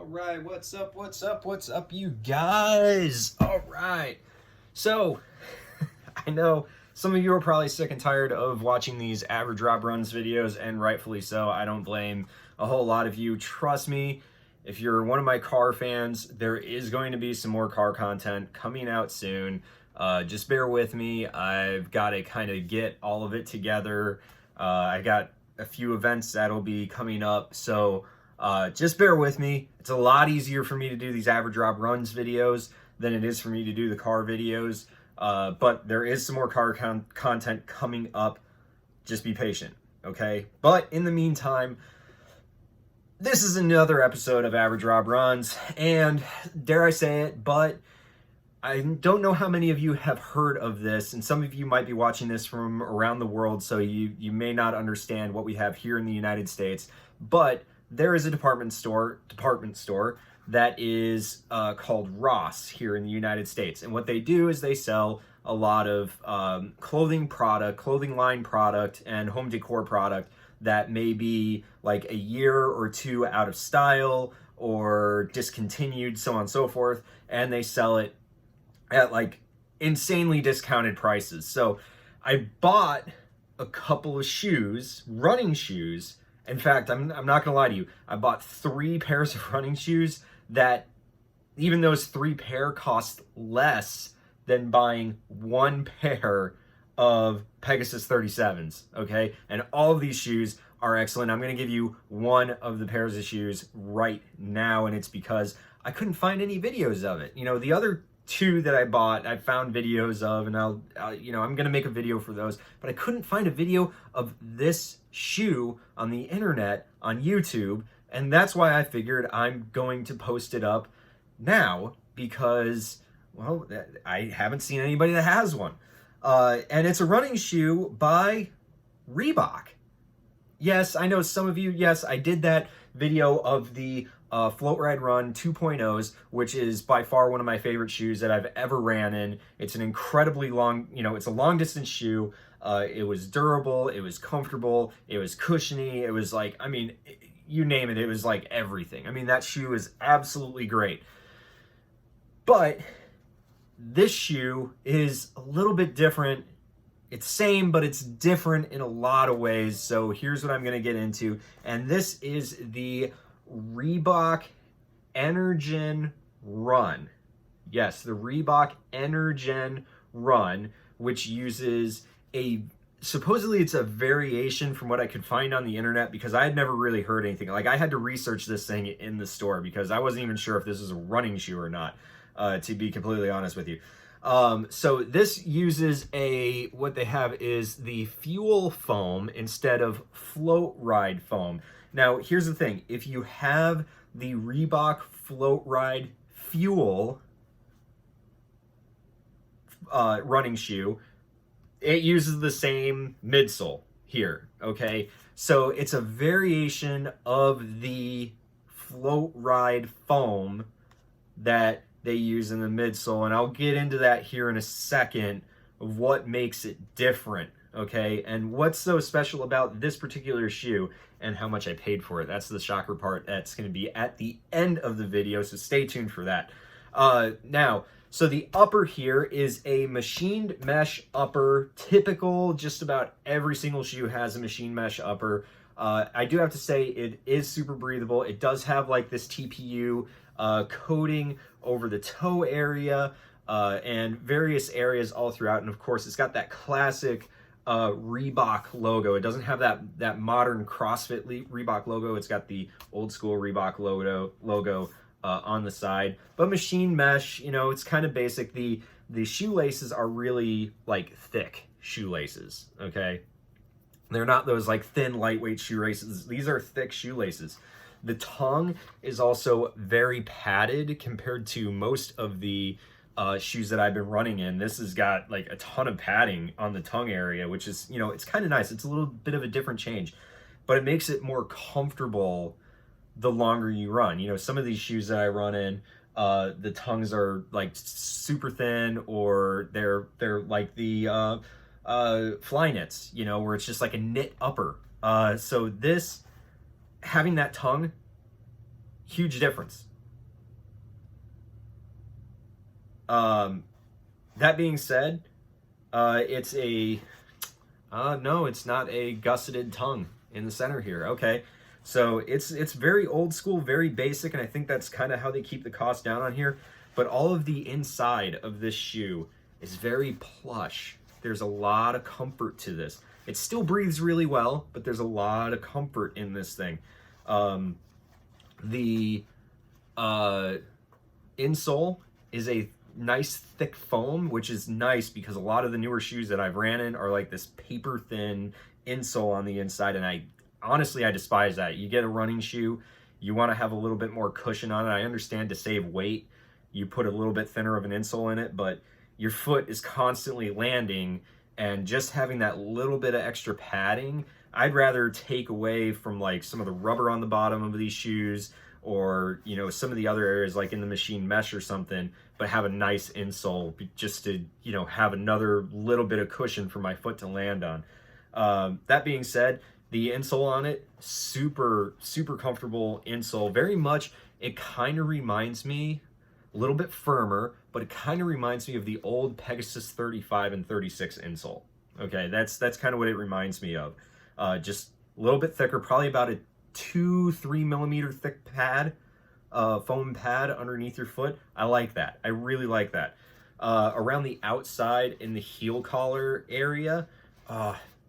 All right, what's up, you guys? All right. So, I know some of you are probably sick and tired of watching these average drop runs videos, and rightfully so. I don't blame a whole lot of you. Trust me, if you're one of my car fans, there is going to be some more car content coming out soon. Just bear with me. I've got to kind of get all of it together. I got a few events that'll be coming up, so just bear with me. It's a lot easier for me to do these average drop runs videos than it is for me to do the car videos. But there is some more car content coming up. Just be patient, okay? But in the meantime, this is another episode of Average Rob Runs, and dare I say it, but I don't know how many of you have heard of this, and some of you might be watching this from around the world, so you may not understand what we have here in the United States, but there is a department store that is called Ross here in the United States. And what they do is they sell a lot of clothing line product, and home decor product that may be like a year or two out of style or discontinued, so on and so forth. And they sell it at like insanely discounted prices. So I bought a couple of shoes, running shoes. In fact, I'm not gonna lie to you. I bought 3 pairs of running shoes that even those 3 pair cost less than buying 1 pair of Pegasus 37s, okay? And all of these shoes are excellent. I'm gonna give you one of the pairs of shoes right now, and it's because I couldn't find any videos of it. You know, the other 2 that I bought, I found videos of, and I'm gonna make a video for those, but I couldn't find a video of this shoe on the internet, on YouTube, and that's why I figured I'm going to post it up now, because, well, I haven't seen anybody that has one. And it's a running shoe by Reebok. Yes, I know some of you, yes, I did that video of the Float Ride Run 2.0s, which is by far one of my favorite shoes that I've ever ran in. It's an incredibly long, it's a long distance shoe. It was durable, it was comfortable, it was cushiony, it was like, you name it, it was like everything. That shoe is absolutely great. But this shoe is a little bit different. It's same, but it's different in a lot of ways. So here's what I'm going to get into. And this is the Reebok Energen Run. Yes, the Reebok Energen Run, which uses supposedly it's a variation from what I could find on the internet, because I had never really heard anything. Like, I had to research this thing in the store because I wasn't even sure if this was a running shoe or not, to be completely honest with you. So this uses what they have is the fuel foam instead of float ride foam. Now, here's the thing. If you have the Reebok Float Ride Fuel running shoe, it uses the same midsole here, okay? So it's a variation of the Float Ride foam that they use in the midsole, and I'll get into that here in a second of what makes it different, okay? And what's so special about this particular shoe and how much I paid for it. That's the shocker part. That's going to be at the end of the video, so stay tuned for that. Now, so the upper here is a machined mesh upper. Typical, just about every single shoe has a machined mesh upper. I do have to say it is super breathable. It does have like this TPU coating over the toe area and various areas all throughout. And of course, it's got that classic Reebok logo. It doesn't have that modern CrossFit Reebok logo. It's got the old school Reebok logo on the side. But machine mesh, it's kind of basic. The shoelaces are really like thick shoelaces, okay? They're not those like thin, lightweight shoelaces. These are thick shoelaces. The tongue is also very padded compared to most of the shoes that I've been running in. This has got like a ton of padding on the tongue area, which is, it's kind of nice. It's a little bit of a different change, but it makes it more comfortable the longer you run. Some of these shoes that I run in, the tongues are like super thin, or they're like the fly knits, where it's just like a knit upper. So this, having that tongue, huge difference. That being said, it's a, no, it's not a gusseted tongue in the center here. Okay. So it's very old school, very basic, and I think that's kind of how they keep the cost down on here. But all of the inside of this shoe is very plush. There's a lot of comfort to this. It still breathes really well, but there's a lot of comfort in this thing. The insole is a nice thick foam, which is nice because a lot of the newer shoes that I've ran in are like this paper thin insole on the inside, and I despise that. You get a running shoe, you want to have a little bit more cushion on it. I understand to save weight, you put a little bit thinner of an insole in it, but your foot is constantly landing, and just having that little bit of extra padding, I'd rather take away from like some of the rubber on the bottom of these shoes, or you know, some of the other areas like in the machine mesh or something, but have a nice insole just to, you know, have another little bit of cushion for my foot to land on. That being said, the insole on it, super comfortable insole. Very much, it kind of reminds me, a little bit firmer, but it kind of reminds me of the old Pegasus 35 and 36 insole. Okay, that's kind of what it reminds me of. Just a little bit thicker, probably about a 2-3 millimeter thick pad, foam pad underneath your foot. I like that. I really like that. Around the outside in the heel collar area,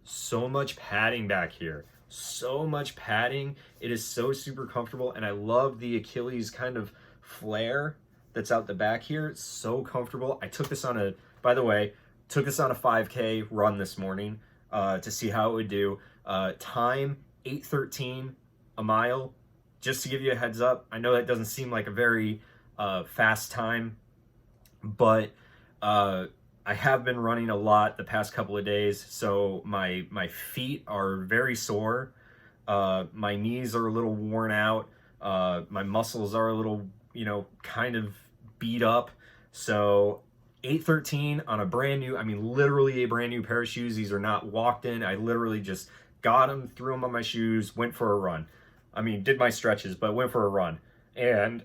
so much padding back here. So much padding. It is so super comfortable, and I love the Achilles kind of flare that's out the back here. It's so comfortable. I took this on a, by the way, took this on a 5K run this morning to see how it would do. Time 8:13 a mile. Just to give you a heads up, I know that doesn't seem like a very fast time, but I have been running a lot the past couple of days, so my feet are very sore. My knees are a little worn out. My muscles are a little, you know, kind of beat up. So 8:13 on a brand new, I mean, literally a brand new pair of shoes. These are not walked in. I literally just got them, threw them on my shoes, went for a run. I mean, did my stretches, but went for a run. And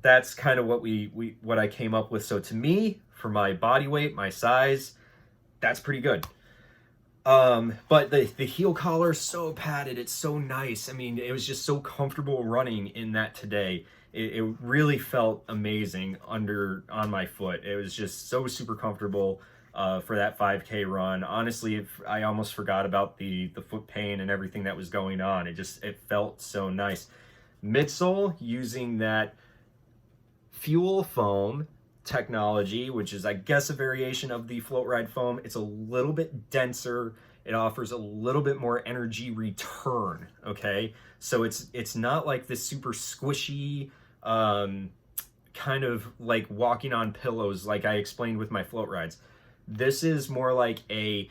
that's kind of what what I came up with. So to me, for my body weight, my size, that's pretty good. But the heel collar is so padded, it's so nice. I mean, it was just so comfortable running in that today. It really felt amazing on my foot. It was just so super comfortable for that 5K run. Honestly, I almost forgot about the foot pain and everything that was going on. It felt so nice. Midsole, using that fuel foam technology, which is, I guess, a variation of the float ride foam. It's a little bit denser. It offers a little bit more energy return. Okay, so it's not like this super squishy, kind of like walking on pillows like I explained with my float rides. This is more like it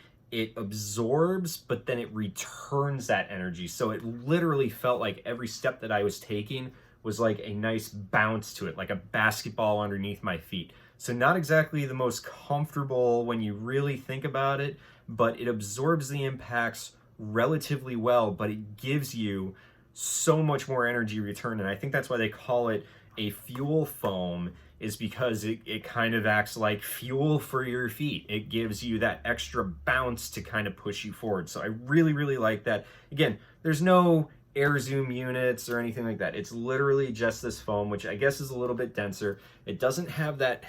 absorbs, but then it returns that energy. So it literally felt like every step that I was taking was like a nice bounce to it, like a basketball underneath my feet. So not exactly the most comfortable when you really think about it, but it absorbs the impacts relatively well, but it gives you so much more energy return. And I think that's why they call it a fuel foam, is because it kind of acts like fuel for your feet. It gives you that extra bounce to kind of push you forward. So I really like that. Again, there's no air zoom units or anything like that. It's literally just this foam, which I guess is a little bit denser. It doesn't have that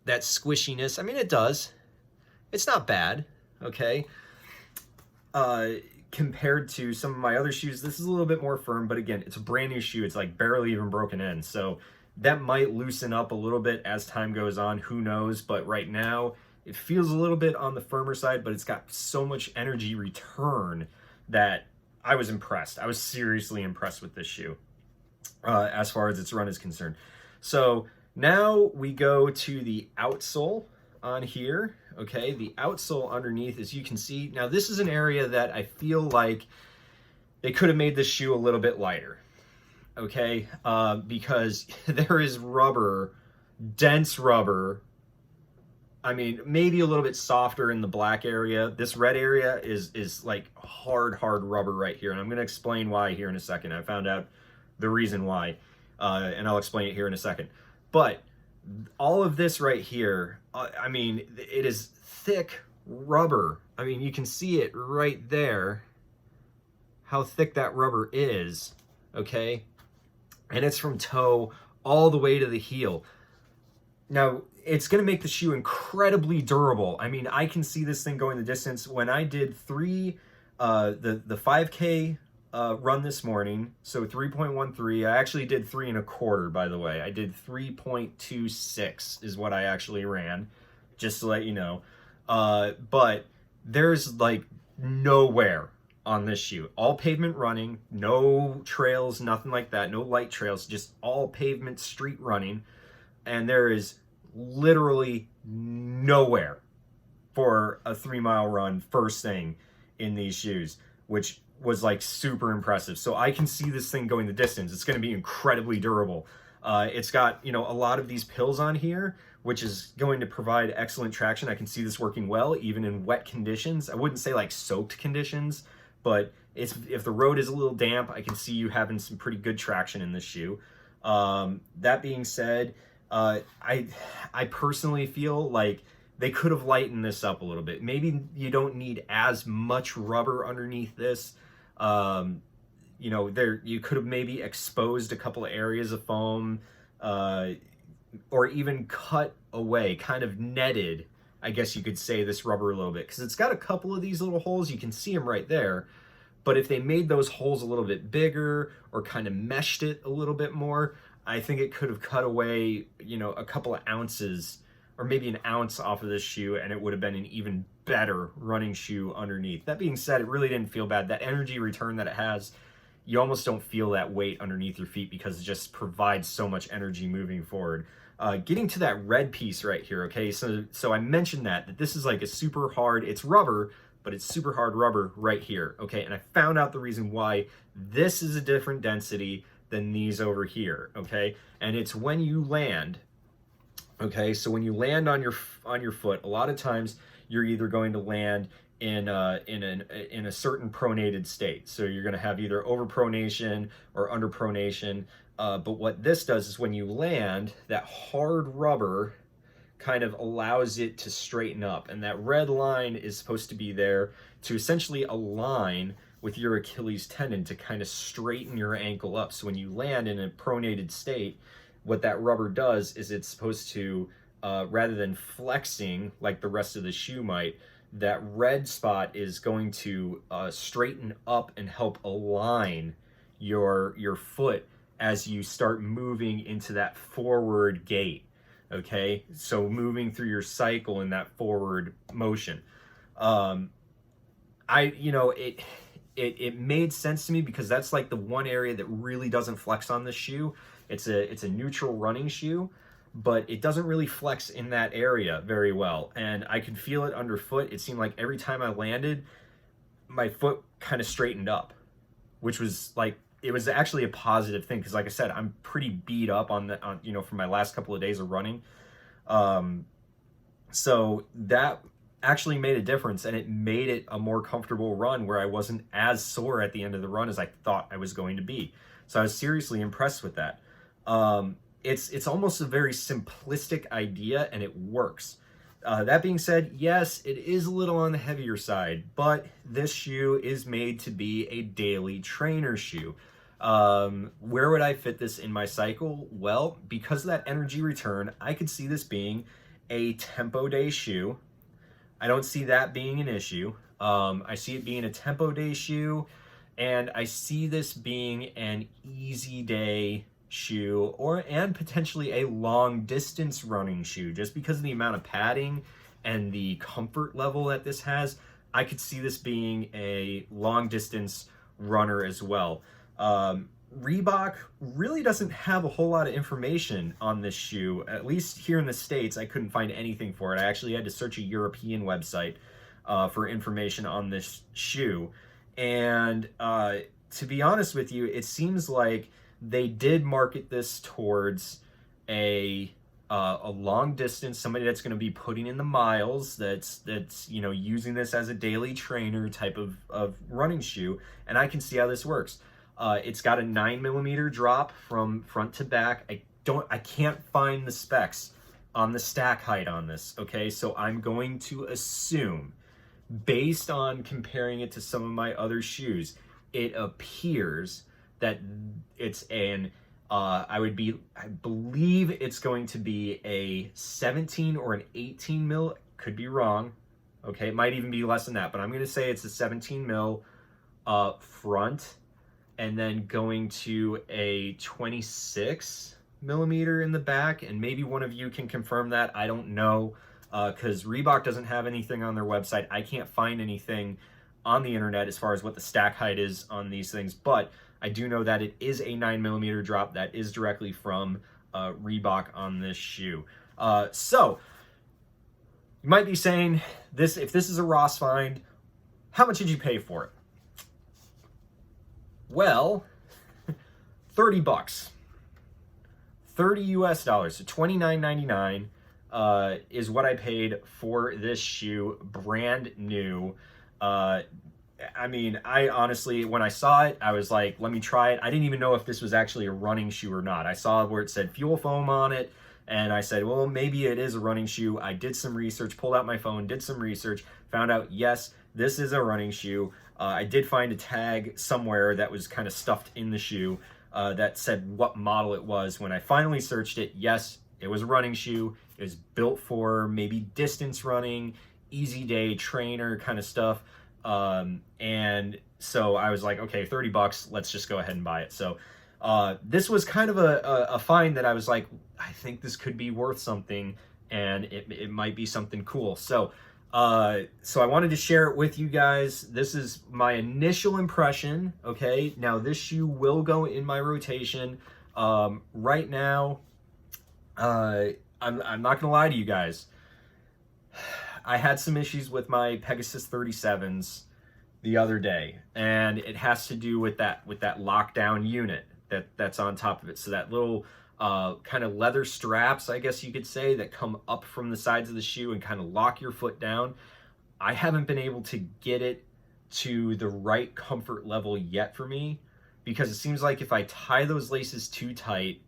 squishiness. I mean, it does. It's not bad, okay? Compared to some of my other shoes, this is a little bit more firm, but again, it's a brand new shoe. It's like barely even broken in. So that might loosen up a little bit as time goes on, who knows? But right now, it feels a little bit on the firmer side, but it's got so much energy return that I was impressed. I was seriously impressed with this shoe as far as its run is concerned. So now we go to the outsole on here. Okay, the outsole underneath, as you can see. Now this is an area that I feel like they could have made this shoe a little bit lighter. Okay, because there is rubber, dense rubber. I mean, maybe a little bit softer in the black area. This red area is like hard rubber right here. And I'm going to explain why here in a second. I found out the reason why, and I'll explain it here in a second. But all of this right here, I mean, it is thick rubber. I mean, you can see it right there, how thick that rubber is, okay? And it's from toe all the way to the heel. Now, it's going to make the shoe incredibly durable. I mean, I can see this thing going the distance. When I did the 5K run this morning, so 3.13, I actually did 3.25, by the way. I did 3.26 is what I actually ran, just to let you know. But there's like no wear on this shoe. All pavement running, no trails, nothing like that, no light trails, just all pavement street running. And there is literally nowhere for a 3-mile run first thing in these shoes, which was like super impressive. So I can see this thing going the distance. It's going to be incredibly durable. It's got, you know, a lot of these pills on here, which is going to provide excellent traction. I can see this working well, even in wet conditions. I wouldn't say like soaked conditions, but if the road is a little damp, I can see you having some pretty good traction in this shoe. That being said, I personally feel like they could have lightened this up a little bit. Maybe you don't need as much rubber underneath this. You know, you could have maybe exposed a couple of areas of foam, or even cut away, kind of netted, I guess you could say, this rubber a little bit, because it's got a couple of these little holes. You can see them right there. But if they made those holes a little bit bigger or kind of meshed it a little bit more, I think it could have cut away, you know, a couple of ounces or maybe an ounce off of this shoe, and it would have been an even better running shoe underneath. That being said, it really didn't feel bad. That energy return that it has, you almost don't feel that weight underneath your feet because it just provides so much energy moving forward. Getting to that red piece right here, okay? So I mentioned that this is like a super hard, it's rubber, but it's super hard rubber right here, okay? And I found out the reason why this is a different density than these over here, okay? And it's when you land, okay? So when you land on your foot, a lot of times you're either going to land in a certain pronated state. So you're going to have either overpronation or underpronation. But what this does is when you land, that hard rubber kind of allows it to straighten up. And that red line is supposed to be there to essentially align with your Achilles tendon to kind of straighten your ankle up. So when you land in a pronated state, what that rubber does is it's supposed to, rather than flexing like the rest of the shoe might, that red spot is going to straighten up and help align your foot as you start moving into that forward gait. Okay, so moving through your cycle in that forward motion. It made sense to me because that's like the one area that really doesn't flex on this shoe. It's a neutral running shoe, but it doesn't really flex in that area very well. And I could feel it underfoot. It seemed like every time I landed, my foot kind of straightened up, which was like, it was actually a positive thing. Cause like I said, I'm pretty beat up on from my last couple of days of running. So that actually made a difference, and it made it a more comfortable run where I wasn't as sore at the end of the run as I thought I was going to be. So I was seriously impressed with that. It's almost a very simplistic idea, and it works. That being said, yes, it is a little on the heavier side, but this shoe is made to be a daily trainer shoe. Where would I fit this in my cycle? Well, because of that energy return, I could see this being a tempo day shoe. I don't see that being an issue. I see it being a tempo day shoe, and I see this being an easy day shoe and potentially a long distance running shoe. Just because of the amount of padding and the comfort level that this has, I could see this being a long distance runner as well. Reebok really doesn't have a whole lot of information on this shoe. At least here in the States, I couldn't find anything for it. I actually had to search a European website for information on this shoe. And to be honest with you, it seems like they did market this towards a long distance, somebody that's going to be putting in the miles, that's using this as a daily trainer type of running shoe. And I can see how this works. It's got a 9mm drop from front to back. I I can't find the specs on the stack height on this, okay? So I'm going to assume, based on comparing it to some of my other shoes, it appears that it's an I believe it's going to be a 17 or an 18 mil. Could be wrong. Okay, it might even be less than that, but I'm going to say it's a 17 mil front, and then going to a 26 millimeter in the back. And maybe one of you can confirm that. I don't know, because Reebok doesn't have anything on their website. I can't find anything on the internet as far as what the stack height is on these things, but I do know that it is a 9 millimeter drop that is directly from Reebok on this shoe. So you might be saying, if this is a Ross find, how much did you pay for it? Well, 30 bucks. 30 US dollars, so $29.99 is what I paid for this shoe, brand new. I mean, I honestly, when I saw it, I was like, let me try it. I didn't even know if this was actually a running shoe or not. I saw where it said fuel foam on it, and I said, well, maybe it is a running shoe. I did some research, pulled out my phone, did some research, found out, yes, this is a running shoe. I did find a tag somewhere that was kind of stuffed in the shoe that said what model it was. When I finally searched it, yes, it was a running shoe. It was built for maybe distance running, easy day trainer kind of stuff. And so I was like, okay, 30 bucks, let's just go ahead and buy it. So this was kind of a find that I was like, I think this could be worth something, and it might be something cool. So I wanted to share it with you guys. This is my initial impression. Okay, now this shoe will go in my rotation. Right now, I'm not gonna lie to you guys. I had some issues with my Pegasus 37s the other day, and it has to do with that lockdown unit that's on top of it. So that little kind of leather straps, I guess you could say, that come up from the sides of the shoe and kind of lock your foot down. I haven't been able to get it to the right comfort level yet for me, because it seems like if I tie those laces too tight,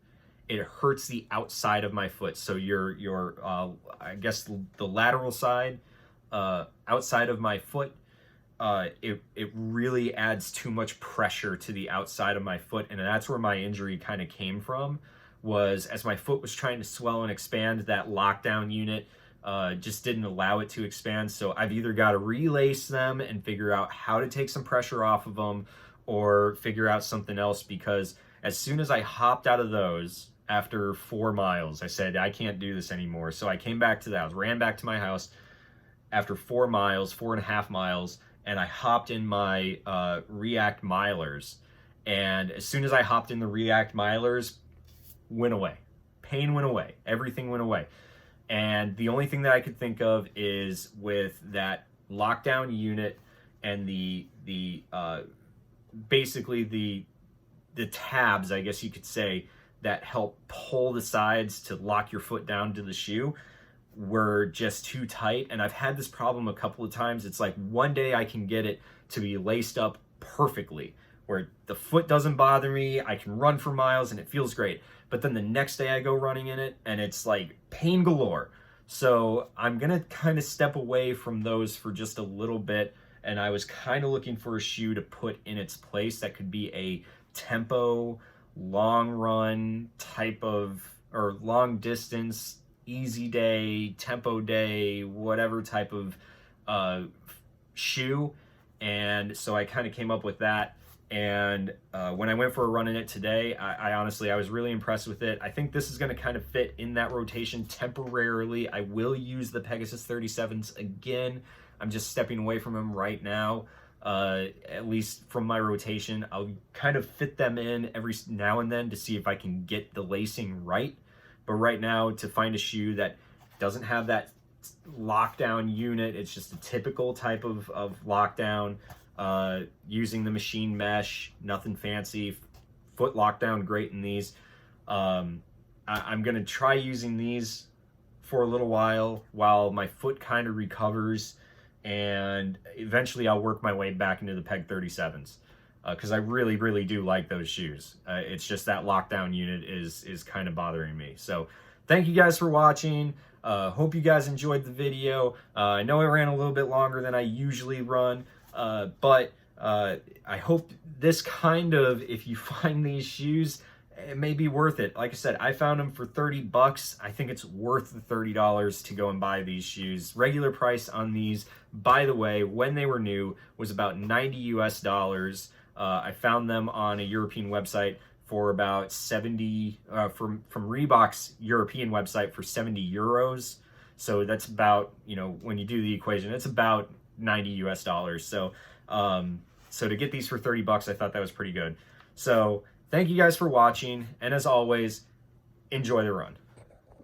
it hurts the outside of my foot. So your I guess the lateral side, outside of my foot, it really adds too much pressure to the outside of my foot, and that's where my injury kind of came from. Was as my foot was trying to swell and expand, that lockdown unit just didn't allow it to expand. So I've either got to relace them and figure out how to take some pressure off of them, or figure out something else, because as soon as I hopped out of those, after 4 miles, I said, I can't do this anymore. So I came back to the house, ran back to my house after 4 miles, 4.5 miles, and I hopped in my React Milers. And as soon as I hopped in the React Milers, went away. Pain went away. Everything went away. And the only thing that I could think of is with that lockdown unit and the basically the tabs, I guess you could say, that help pull the sides to lock your foot down to the shoe, were just too tight. And I've had this problem a couple of times. It's like one day I can get it to be laced up perfectly, where the foot doesn't bother me, I can run for miles and it feels great. But then the next day I go running in it and it's like pain galore. So I'm gonna kind of step away from those for just a little bit. And I was kind of looking for a shoe to put in its place that could be a tempo, long run type of, or long distance, easy day, tempo day, whatever type of shoe. And so I kind of came up with that. And when I went for a run in it today, I honestly, I was really impressed with it. I think this is going to kind of fit in that rotation temporarily. I will use the Pegasus 37s again. I'm just stepping away from them right now, at least from my rotation. I'll kind of fit them in every now and then to see if I can get the lacing right. But right now, to find a shoe that doesn't have that lockdown unit, it's just a typical type of lockdown, using the machine mesh, nothing fancy, foot lockdown, great in these. I'm gonna try using these for a little while my foot kind of recovers, and eventually I'll work my way back into the Peg 37s. because I really, really do like those shoes. It's just that lockdown unit is kind of bothering me. So thank you guys for watching. Hope you guys enjoyed the video. I know I ran a little bit longer than I usually run, but I hope this kind of, if you find these shoes, it may be worth it. Like I said, I found them for 30 bucks. I think it's worth the $30 to go and buy these shoes. Regular price on these, by the way, when they were new, was about 90 US dollars. I found them on a European website for about 70, from Reebok's European website for 70 euros. So that's about, you know, when you do the equation, it's about 90 US dollars. So, so to get these for 30 bucks, I thought that was pretty good. So thank you guys for watching. And as always, enjoy the run.